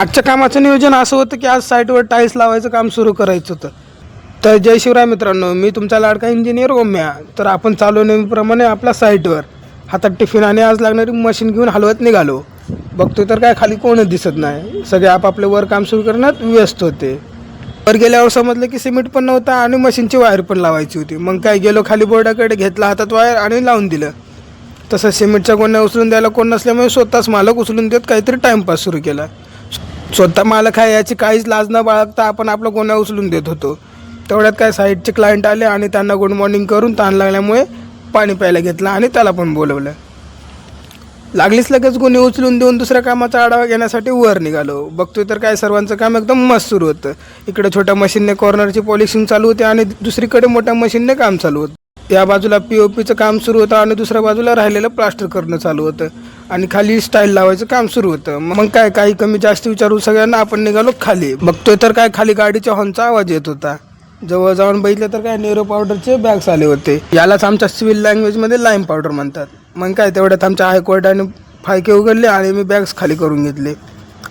आजच्या कामाचं नियोजन असं होतं की आज साईटवर टाईल्स लावायचं काम सुरू करायचं होतं. तर जय शिवराय मित्रांनो, मी तुमचा लाडका इंजिनियर ओम्या. तर आपण चालू नेहमीप्रमाणे आपल्या साईटवर हातात टिफिन आणि आज लागणारी मशीन घेऊन हलवत निघालो. बघतोय तर काय खाली कोणच दिसत नाही. सगळे आपापले वर काम सुरू करण्यात व्यस्त होते. वर गेल्यावर समजलं की सिमेंट पण नव्हता आणि मशीनची वायर पण लावायची होती. मग काय गेलो खाली बोर्डाकडे, घेतला हातात वायर आणि लावून दिलं. तसं सिमेंटच्या गोण्या उचलून द्यायला कोण नसल्यामुळे स्वतःच मालक उचलून देत काहीतरी टाईमपास सुरू केला. स्वतः मालक आहे याची काहीच लाज न बाळगता आपण आपलं गोण्या उचलून देत होतो. तेवढ्यात काय साईडचे क्लायंट आले आणि त्यांना गुड मॉर्निंग करून ताण लागल्यामुळे पाणी प्यायला घेतलं आणि त्याला पण बोलवलं. लागलीच लगेच गुन्हे उचलून देऊन दुसऱ्या कामाचा आढावा घेण्यासाठी वर निघालो. बघतोय तर काय सर्वांचं काम एकदम मस्त सुरू होतं. इकडे छोट्या मशीनने कॉर्नरची पॉलिशिंग चालू होती आणि दुसरीकडे मोठ्या मशीनने काम चालू होतं. या बाजूला POPचं काम सुरू होतं आणि दुसऱ्या बाजूला राहिलेलं प्लास्टर करणं चालू होतं आणि खाली स्टाईल लावायचं काम सुरू होतं. मग काय काही कमी जास्त विचारू सगळ्यांना आपण निघालो खाली. बघतोय तर काय खाली गाडीच्या हॉर्नचा आवाज येत होता. जवळ जाऊन बघितलं तर काय नेरो पावडरचे बॅग्स आले होते. यालाच आमच्या सिव्हिल लँग्वेजमध्ये लाईम पावडर म्हणतात. मग काय तेवढ्यात आमच्या हायकोर्टाने फायके उघडले आणि मी बॅग्स खाली करून घेतले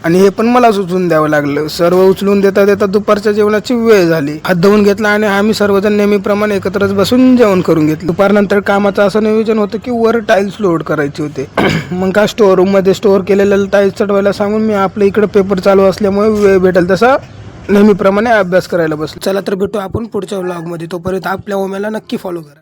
आणि हे पण मलाच उचलून द्यावं लागलं. सर्व उचलून देता देता दुपारच्या जेवणाची वेळ झाली. हात धुवून घेतला आणि आम्ही सर्वजण नेहमीप्रमाणे एकत्रच बसून जेवण करून घेतलं. दुपारनंतर कामाचं असं नियोजन होतं की वर टाईल्स लोड करायचे होते. मग काय स्टोअर रूममध्ये स्टोअर केलेलं टाईल्स चढवायला सांगून मी आपल्या इकडे पेपर चालू असल्यामुळे वेळ भेटेल तसा नेहमीप्रमाणे अभ्यास करायला बसलो. चला तर भेटू आपण पुढच्या व्लॉगमध्ये. तोपर्यंत आपल्या ओम्याला नक्की फॉलो करा.